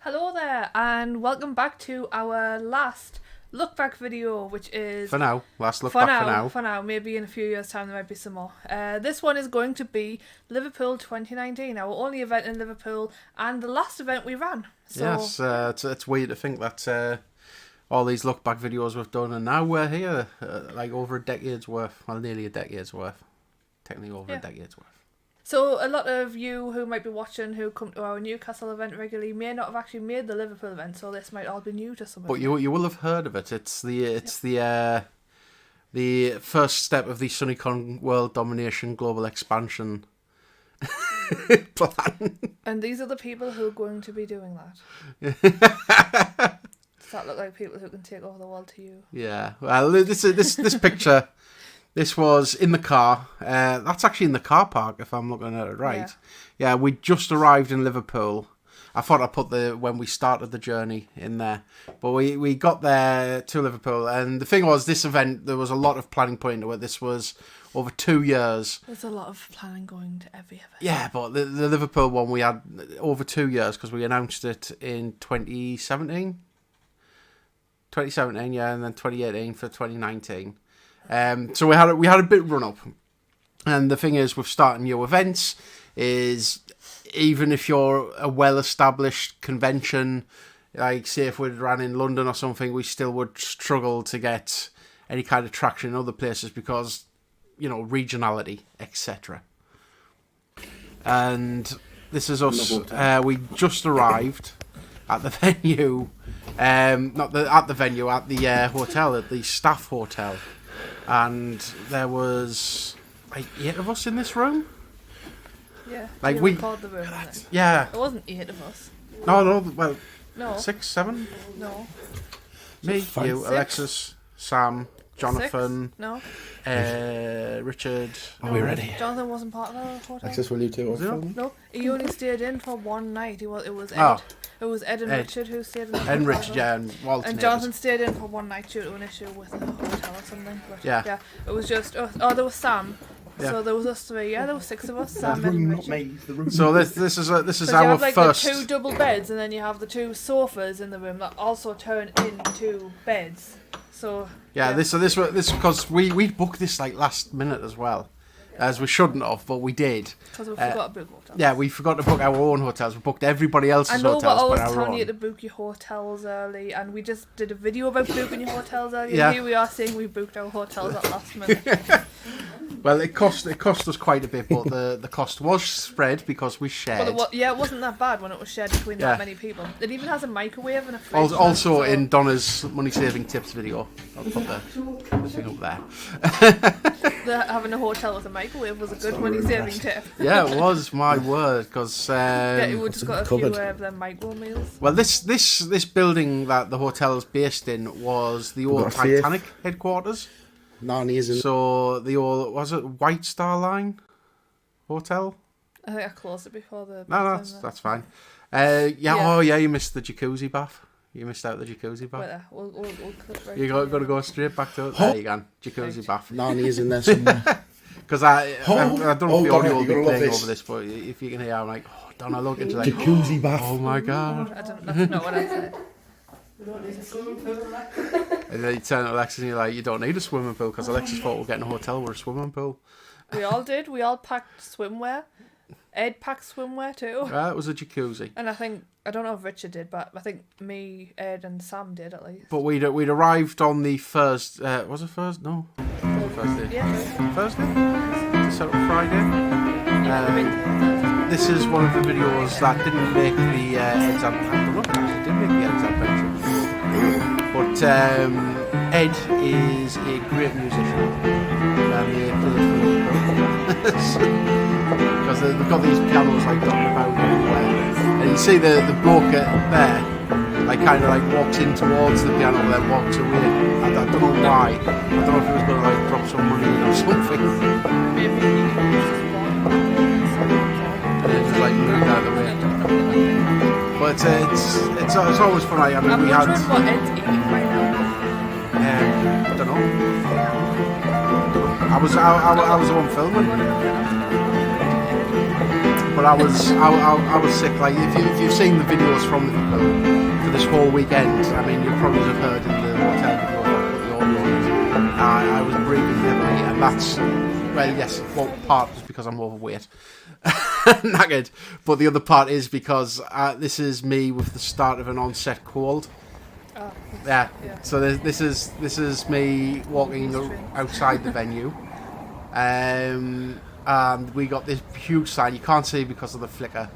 Hello there, and welcome back to our last look back video, which is for now. Last look back for now. Maybe in a few years' time there might be some more. This one is going to be Liverpool 2019, our only event in Liverpool, and the last event we ran. So, yes, it's weird to think that all these look back videos we've done, and now we're here, like over a decade's worth. Well, nearly a decade's worth. Technically over a decade's worth. So a lot of you who might be watching, who come to our Newcastle event regularly, may not have actually made the Liverpool event, so this might all be new to some of But you. you will have heard of it. It's the first step of the SunnyCon World Domination Global Expansion plan. And these are the people who are going to be doing that. Does that look like people who can take over the world to you? Yeah. Well, this picture. This was in the car. That's actually in the car park, if I'm looking at it right. Yeah, we just arrived in Liverpool. I thought I'd put when we started the journey in there. But we got there to Liverpool. And the thing was, this event, there was a lot of planning put into it. This was over 2 years. There's a lot of planning going to every event. Yeah, but the Liverpool one, we had over 2 years because we announced it in 2017. 2017, yeah, and then 2018 for 2019. So we had a bit run up, and the thing is with starting new events is even if you're a well-established convention, like say if we ran in London or something, we still would struggle to get any kind of traction in other places because, regionality, etc. And this is us. We just arrived at the venue, at the hotel, at the staff hotel. And there was like 8 of us in this room. Yeah, like we called the room. Yeah, it wasn't 8 of us. No, 6, 7. No, Me, so you, 6. Alexis, Sam, Jonathan. 6? No, Richard. Are we ready? Jonathan wasn't part of the hotel. Alexis, will you take over? No, he only stayed in for one night. It was Ed. Oh. It was Ed and Richard who stayed in the hotel. Ed and Richard, yeah, and Walter. And Jonathan stayed in for one night due to an issue with the hotel or something. But yeah, it was just us. Oh, there was Sam. Yeah. So there was us 3. Yeah, there was 6 of us. Sam, Ed, and Richard. So this is our you have, like, first. the 2 double beds, and then you have the 2 sofas in the room that also turn into beds. So this because we booked this like last minute as well. As we shouldn't have, but we did. Because we forgot to book hotels. Yeah, we forgot to book our own hotels. We booked everybody else's hotels, I know we're but always our telling you own. to book your hotels early, and we just did a video about booking your hotels early, Yeah. and here we are saying we booked our hotels at last minute. Well, it cost us quite a bit, but the cost was spread because we shared. But it wasn't that bad when it was shared between that many people. It even has a microwave and a fridge. Also in Donna's money saving tips video, I'll put the thing up there. Having a hotel with a microwave was a good money saving tip. Yeah, it was, my word, because we just got a few of them micro meals. Well, this building that the hotel is based in was the old Titanic headquarters. So the old, was it White Star Line Hotel? I think I closed it before the. No, that's fine. Oh yeah, you missed the jacuzzi bath. You missed out the jacuzzi bath. Wait, we'll clip right. You got to go straight back to it. There you go, jacuzzi bath. Nani's in there somewhere. Because I don't know if the audio will be playing over this, but if you can hear, I'm like, oh, Donna, look into like jacuzzi bath. Oh my god! That's not what I said. And then you turn to Alexis and you're like, you don't need a swimming pool because Alexis thought we're getting a hotel with a swimming pool. We all did. We all packed swimwear. Ed packed swimwear too. Yeah, it was a jacuzzi. And I don't know if Richard did, but I think me, Ed, and Sam did at least. But we'd arrived on the first. Was it first? No. Thursday. Yeah. Thursday. Set up Friday. This is one of the videos that didn't make the Ed's adventure. It did make the Ed's adventure. But Ed is a great musician. And he plays because they've got these pianos like dotted about everywhere. And you see the bloke there, like kind of like walks in towards the piano and then walks away. I don't know why. I don't know if he was going to like drop some money in or something. Maybe and then just like moved out of the way. But it's always fun. I mean, we had. What Ed's eating right now. I don't know. I was the one filming. but I was sick. Like if you've seen the videos from Liverpool for this whole weekend, I mean you probably have heard in the hotel video I put the audio on. I was breathing heavily, and that's yes. Well, part is because I'm overweight, knackered, but the other part is because this is me with the start of an onset cold. Oh, Yeah. So this is me walking outside the venue, and we got this huge sign. You can't see because of the flicker,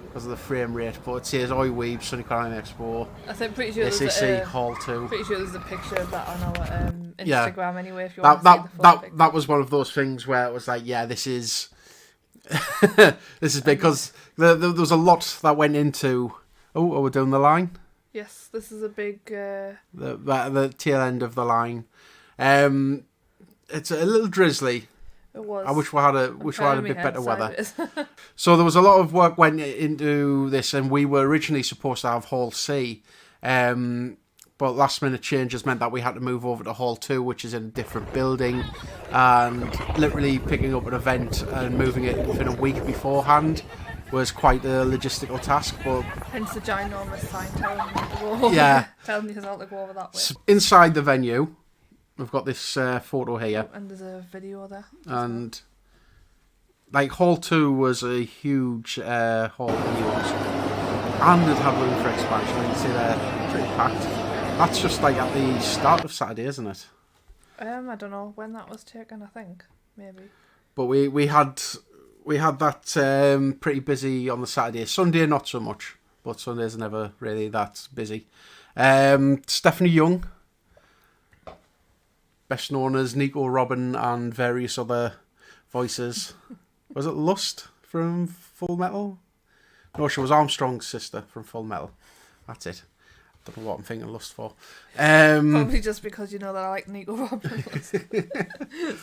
because of the frame rate, but it says "Oi Weeb, SunnyCon Expo." I think pretty sure SEC Hall 2. Pretty sure there's a picture of that on our Instagram anyway. If you That want to see the full picture. that was one of those things where it was like, yeah, this is this is big, because there was a lot that went into. Oh, are we doing the line? Yes, this is a big... The tail end of the line. It's a little drizzly. It was. I wish we had a bit better weather. Sideways. So there was a lot of work went into this, and we were originally supposed to have Hall C, but last minute changes meant that we had to move over to Hall 2, which is in a different building, and literally picking up an event and moving it within a week beforehand was quite a logistical task, but Hence the ginormous sign telling me to go over. Yeah. Telling me to go over that way. inside the venue, we've got this photo here, And there's a video there. and like Hall 2 was a huge hall to use, and it had room for expansion. You can see they're pretty packed. That's just like at the start of Saturday, isn't it? I don't know when that was taken. I think maybe. But we had that pretty busy on the Saturday. Sunday not so much, but Sundays are never really that busy. Stephanie Young, best known as Nico Robin and various other voices. Was it Lust from Full Metal? No, she was Armstrong's sister from Full Metal. That's it. Don't know what I'm thinking Lust for. Probably just because you know that I like Nico Robin.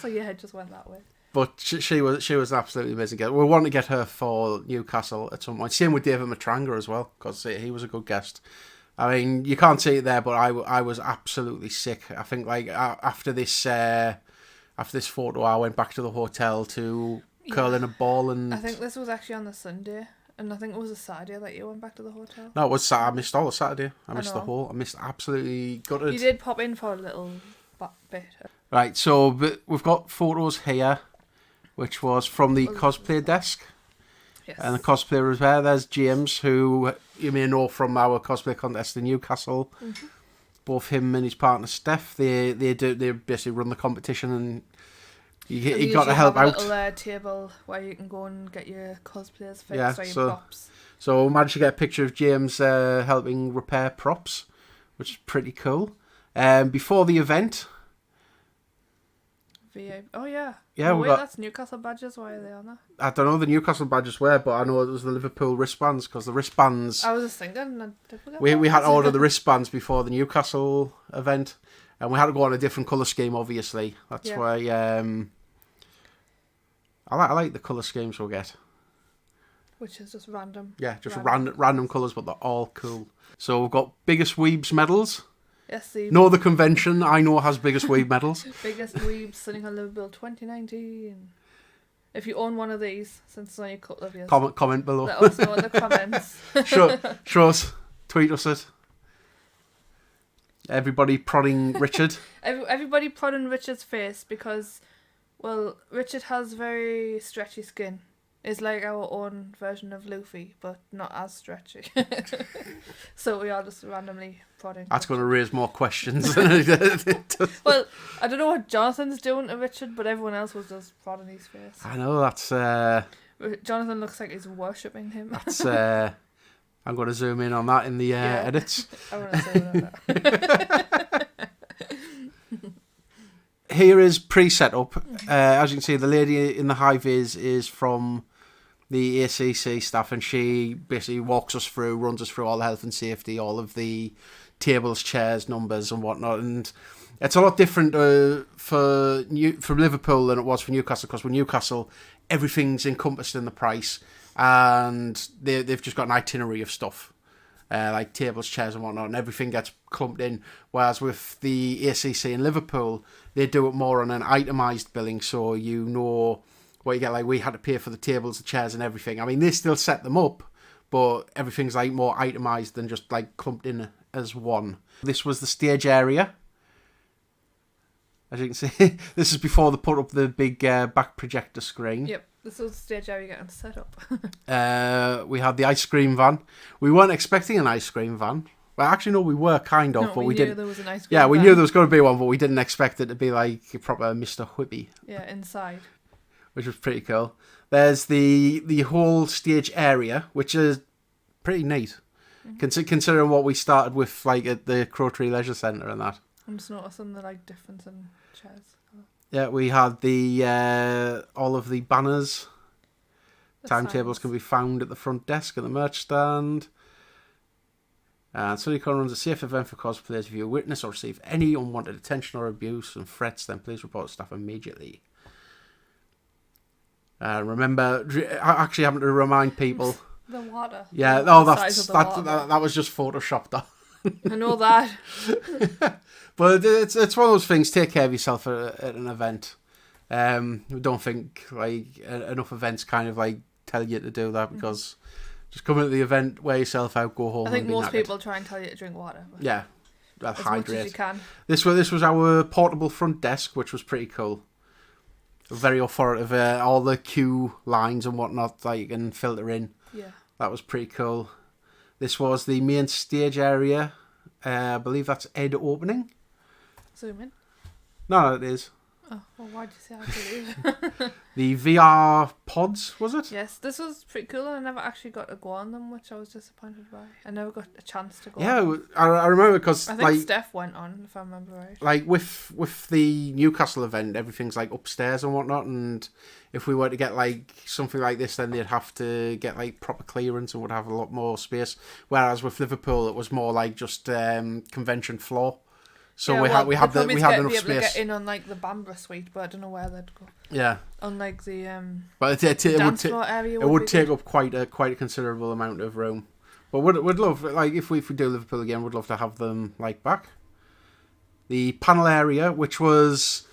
So your head just went that way. But she was an absolutely amazing guest. We want to get her for Newcastle at some point. Same with David Matranga as well, because he was a good guest. I mean, you can't see it there, but I was absolutely sick. I think like after this photo, I went back to the hotel to curl in a ball, and I think this was actually on the Sunday, and I think it was a Saturday that you went back to the hotel. No, it was I missed all the Saturday. I missed the know. whole. I missed absolutely gutted. You did pop in for a little bit. Right, so we've got photos here, which was from the cosplay desk. Yes. And the cosplayer was there. There's James, who you may know from our cosplay contest in Newcastle. Mm-hmm. Both him and his partner Steph, they basically run the competition, and he got to help out. A little table where you can go and get your cosplayers fixed, Yeah, or your props. So I managed to get a picture of James helping repair props, which is pretty cool. Before the event. Oh yeah. Yeah, oh, wait, that's Newcastle badges. Why are they on there? I don't know the Newcastle badges were, but I know it was the Liverpool wristbands, because the wristbands. I was just thinking. We had to order the wristbands before the Newcastle event, and we had to go on a different colour scheme. Obviously, that's why. I like the colour schemes we'll get. Which is just random. Yeah, just random colours, but they're all cool. So we've got biggest weebs medals. Yes, No, the convention I know has biggest weeb medals. Biggest weebs SunnyCon Liverpool 2019. If you own one of these, since it's only a couple of years, comment below. let us know in the comments. Show us, tweet us it. Everybody prodding Richard. Everybody prodding Richard's face because, well, Richard has very stretchy skin. It's like our own version of Luffy, but not as stretchy. So we are just randomly prodding. That's going to raise more questions. Well, I don't know what Jonathan's doing to Richard, but everyone else was just prodding his face. I know, that's... Jonathan looks like he's worshipping him. That's... I'm going to zoom in on that in the edits. I want to say that. Here is pre-setup. As you can see, the lady in the high vis is from the ACC staff, and she basically walks us through, runs us through all the health and safety, all of the tables, chairs, numbers and whatnot. And it's a lot different for Liverpool than it was for Newcastle, because with Newcastle, everything's encompassed in the price, and they've just got an itinerary of stuff. Like tables, chairs and whatnot, and everything gets clumped in. Whereas with the ACC in Liverpool, they do it more on an itemised billing, so you know what you get, like we had to pay for the tables, the chairs and everything. I mean, they still set them up, but everything's like more itemised than just like clumped in as one. This was the stage area. As you can see, this is before they put up the big back projector screen. Yep, this was the stage area getting set up. We had the ice cream van. We weren't expecting an ice cream van. Well, actually, no, we were kind of, No, but we didn't. knew there was an ice cream Yeah, we van. knew there was going to be one, but we didn't expect it to be like a proper Mr. Whippy, Yeah, inside. which was pretty cool. There's the whole stage area, which is pretty neat, considering what we started with, like at the Crow Tree Leisure Centre and that. I'm just noticing the like difference in chairs. Yeah, we had the all of the banners. The Timetables signs. can be found at the front desk at the merch stand. And SunnyCon runs a safe event for cosplayers. If you witness or receive any unwanted attention or abuse and threats, then please report to staff immediately. Remember, actually having to remind people. The water. Yeah, The size of the water. that was just photoshopped on. I know that. But it's one of those things. Take care of yourself at an event. We don't think like enough events kind of like tell you to do that, because just come into the event, wear yourself out, go home. I think and be most knackered. people try and tell you to drink water. But Yeah, as hydrate. much as you can. This was our portable front desk, which was pretty cool. Very authoritative. All the queue lines and whatnot, like you can filter in. Yeah. That was pretty cool. This was the main stage area. I believe that's Ed opening. Zoom in. No, it is. Oh, well, why'd you say I believe? The VR pods, was it? Yes, this was pretty cool, and I never actually got to go on them, which I was disappointed by. I never got a chance to go on Yeah, them. I remember because I think like Steph went on, if I remember right. like with the Newcastle event, everything's like upstairs and whatnot, and if we were to get like something like this, then they'd have to get like proper clearance and would have a lot more space. Whereas with Liverpool, it was more like just convention floor. So Yeah, we well, had they'd we probably had be enough able to space. get in on like the Bambra suite, but I don't know where they'd go. Yeah, Unlike the but it would dance floor area. it would be take good. up quite a considerable amount of room. But we'd love, like if we do Liverpool again, we'd love to have them like back. The panel area, which was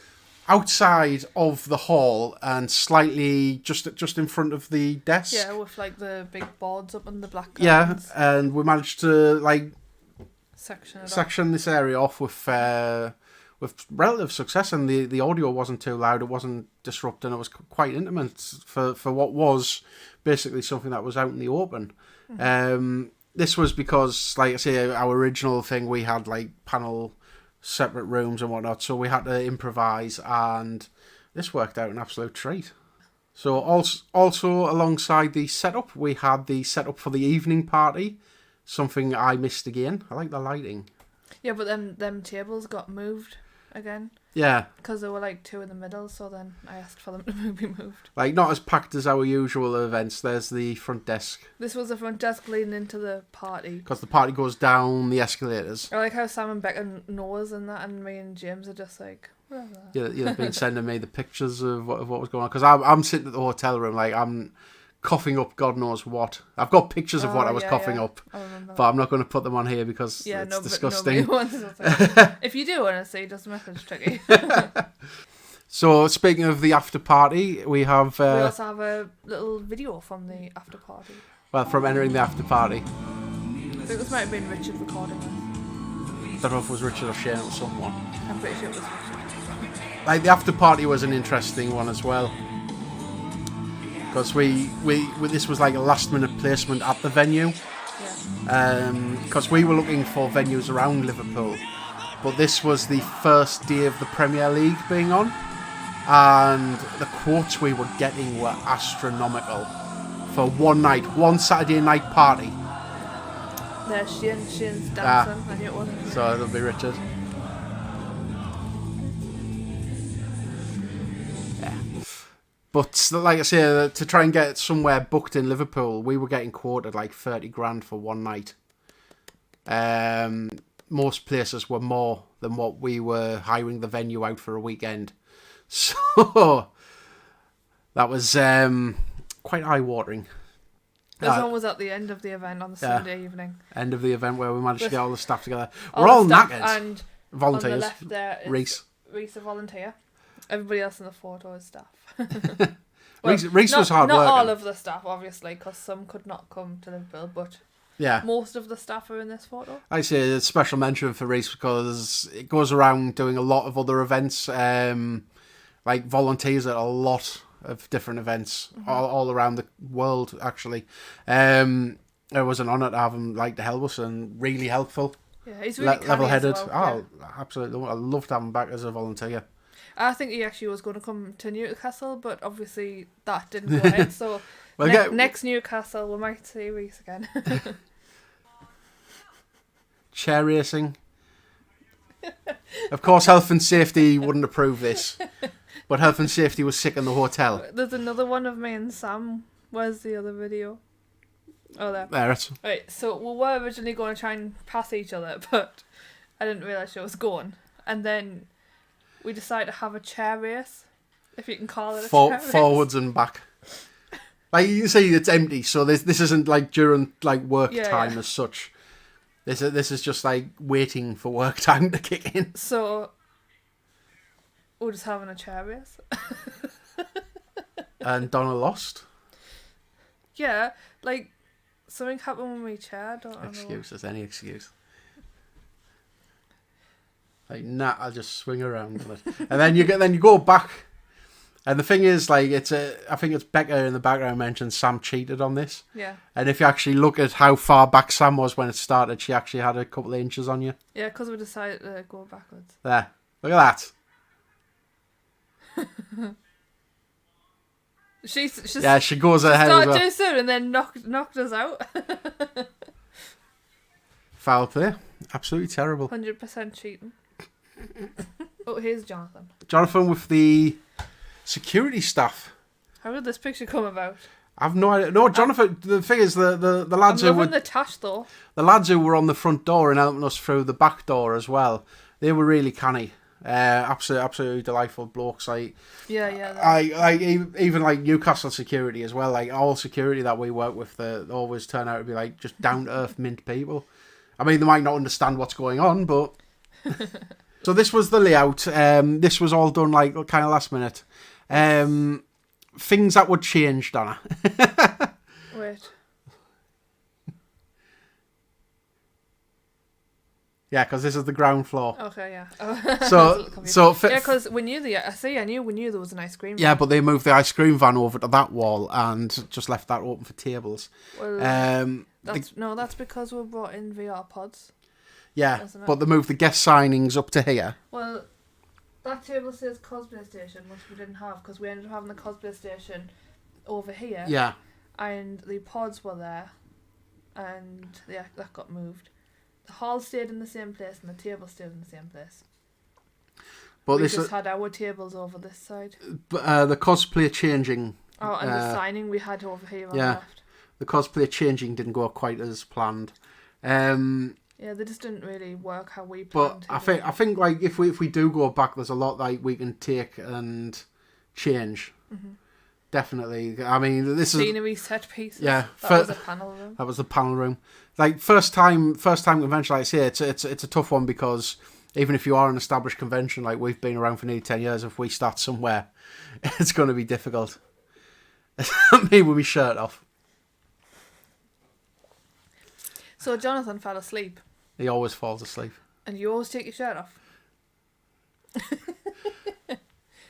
outside of the hall and slightly just in front of the desk. Yeah, with like the big boards up and the black Yeah, curtains. and we managed to like Section it off. section this area off with relative success, and the audio wasn't too loud, it wasn't disrupting, it was quite intimate for what was basically something that was out in the open. This was because, like I say, our original thing, we had like panel separate rooms and whatnot, so we had to improvise, and this worked out an absolute treat. So also alongside the setup, we had the setup for the evening party, something I missed again. I like the lighting. Yeah, but then them tables got moved again Yeah, because there were like two in the middle. So then I asked for them to be moved. like not as packed as our usual events. There's the front desk, This was the front desk leading into the party. because the party goes down the escalators. I like how Sam and Becca knows and that, and me and James are just like, "Blah, blah." You've been sending me the pictures of what was going on, because I'm sitting at the hotel room, like I'm coughing up God knows what. I've got pictures of what I was coughing up, I remember. but I'm not going to put them on here because Yeah, it's no, disgusting. Nobody wants to. If you do want to see, just message Tricky. So speaking of the after party, we have We also have a little video from the after party. well, from entering the after party. I think this might have been Richard recording this. I don't know if it was Richard or Shane or someone. I'm pretty sure it was Richard. Like the after party was an interesting one as well, because we this was like a last minute placement at the venue, Yeah. because we were looking for venues around Liverpool, but this was the first day of the Premier League being on, and the quotes we were getting were astronomical for one Saturday night party. There's Shane's dancing. I knew it wasn't. So it'll be Richard. Yeah. But like I say, to try and get somewhere booked in Liverpool, we were getting quoted like 30 grand for one night. Most places were more than what we were hiring the venue out for a weekend. So that was quite eye-watering. This one was at the end of the event on the Sunday evening. End of the event where we managed to get all the staff together. All We're the all staff, knackered. and on the Volunteers. left there is Reese. Reese, a volunteer. Everybody else in the photo is staff. Well, Reese was hard Not working. all of the staff, obviously, because some could not come to Liverpool, but Yeah. most of the staff are in this photo. I say a special mention for Reese because it goes around doing a lot of other events, like volunteers at a lot of different events all around the world, actually. It was an honour to have him to help us and really helpful. Yeah, he's really level-headed. as well. Absolutely. I loved having him back as a volunteer. I think he actually was going to come to Newcastle, but obviously that didn't go ahead. So next Newcastle, we might see Reese again. Chair racing. Of course, health and safety wouldn't approve this, but health and safety was sick in the hotel. There's another one of me and Sam. Where's the other video? Oh, there. There it. Right, so we were originally going to try and pass each other, but I didn't realise she was going. And then we decided to have a chair race, if you can call it a chair race. Forwards and back. Like you see, it's empty, so this isn't during work time as such. This is just waiting for work time to kick in. So we're just having a chair race. And Donna lost. Yeah, something happened with my chair. I don't know. Excuses, any excuse. Nah, I'll just swing around on it, and then you go back. And the thing is, I think it's Becca in the background mentioned Sam cheated on this. Yeah. And if you actually look at how far back Sam was when it started, she actually had a couple of inches on you. Yeah, because we decided to go backwards. There, look at that. She goes ahead. Started too soon and then knocked us out. Foul play, absolutely terrible. 100% cheating. Oh, here's Jonathan. Jonathan with the security staff. How did this picture come about? I've no idea. No, Jonathan. The thing is, the lads I'm loving the tash though. The lads who were on the front door and helping us through the back door as well. They were really canny. Absolutely delightful blokes. Yeah. Even Newcastle security as well. All security that we work with, they always turn out to be just down to earth mint people. I mean, they might not understand what's going on, but. So this was the layout. This was all done kind of last minute. Things that would change, Donna. Wait. Yeah, because this is the ground floor. Okay, yeah. Because I knew we knew there was an ice cream. Yeah, but they moved the ice cream van over to that wall and just left that open for tables. Well, that's because we brought in VR pods. Yeah, but they moved the guest signings up to here. Well, that table says cosplay station, which we didn't have because we ended up having the cosplay station over here. Yeah. And the pods were there, and that got moved. The hall stayed in the same place, and the table stayed in the same place. But we just had our tables over this side. But the cosplay changing. Oh, and the signing we had over here on the left. The cosplay changing didn't go quite as planned. Yeah, they just didn't really work how we planned. But I think if we do go back, there's a lot we can take and change. Mm-hmm. Definitely. I mean, this scenery, set pieces. Yeah, that was a panel room. That was the panel room. First time convention. I say it's a tough one because even if you are an established convention, we've been around for nearly 10 years, if we start somewhere, it's going to be difficult. Me with my shirt off. So Jonathan fell asleep. He always falls asleep. And you always take your shirt off.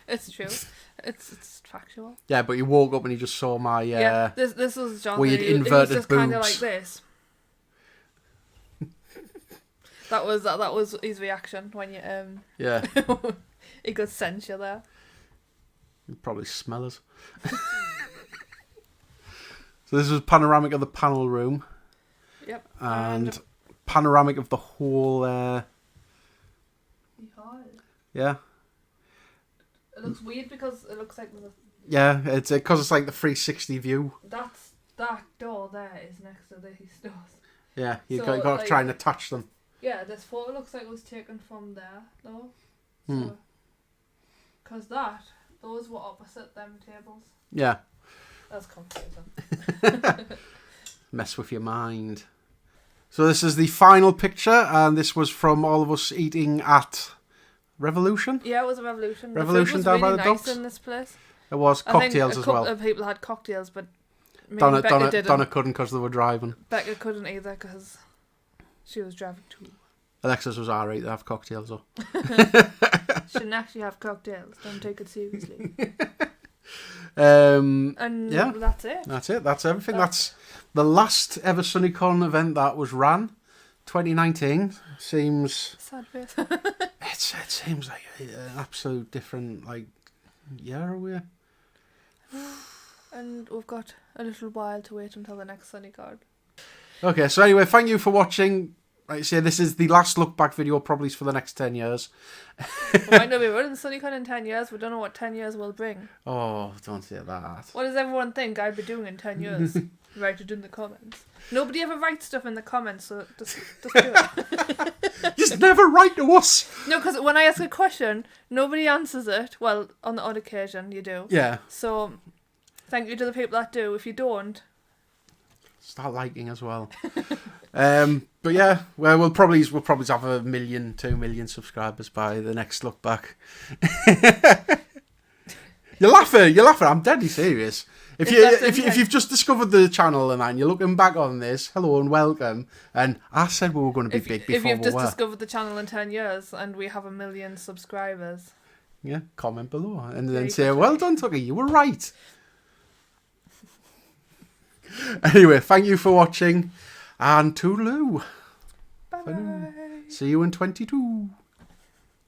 It's true. It's factual. Yeah, but he woke up and he just saw my this was Jonathan. weird inverted he was just kind of like this. That was his reaction when you yeah. He could sense you there. He'd probably smell us. So this was panoramic of the panel room. Yep. And panoramic of the whole. Yeah. It looks weird because it looks like there's a. Yeah, it's because it's like the 360 view. That door there is next to these doors. Yeah, you've got to try and attach them. Yeah, this photo looks like it was taken from there, though. Because those were opposite them tables. Yeah. That's confusing. Mess with your mind. So this is the final picture, and this was from all of us eating at Revolution. Yeah, it was a Revolution. Revolution the food was down really by the nice docks. in this place. There was cocktails I think as a well. couple of people had cocktails, but me and Becca didn't. Donna couldn't because they were driving. Becca couldn't either because she was driving too. Alexis was alright to have cocktails though. Shouldn't actually have cocktails. Don't take it seriously. And yeah, that's it. That's it. That's everything. That's the last ever SunnyCon event that was ran. 2019 seems. Sad face. It seems like an absolute different year away. And we've got a little while to wait until the next SunnyCon. Okay, so anyway, thank you for watching. Like I say, this is the last look back video, probably for the next 10 years. We might not be running SunnyCon in 10 years. We don't know what 10 years will bring. Oh, don't say that. What does everyone think I'd be doing in 10 years? Write it in the comments. Nobody ever writes stuff in the comments, so just do it. Just never write to us. No, because when I ask a question, nobody answers it. Well, on the odd occasion, you do. Yeah. So, thank you to the people that do. If you don't, start liking as well. But yeah, well, we'll probably have 1 million, 2 million subscribers by the next look back. You're laughing. I'm deadly serious. If you've just discovered the channel and you're looking back on this, hello and welcome. And I said we were going to be big before if you've we just were. discovered the channel in 10 years and we have 1 million subscribers, yeah, comment below and then say, well done, Tucky, you were right. Anyway, thank you for watching and toodaloo. bye bye. See you in 22.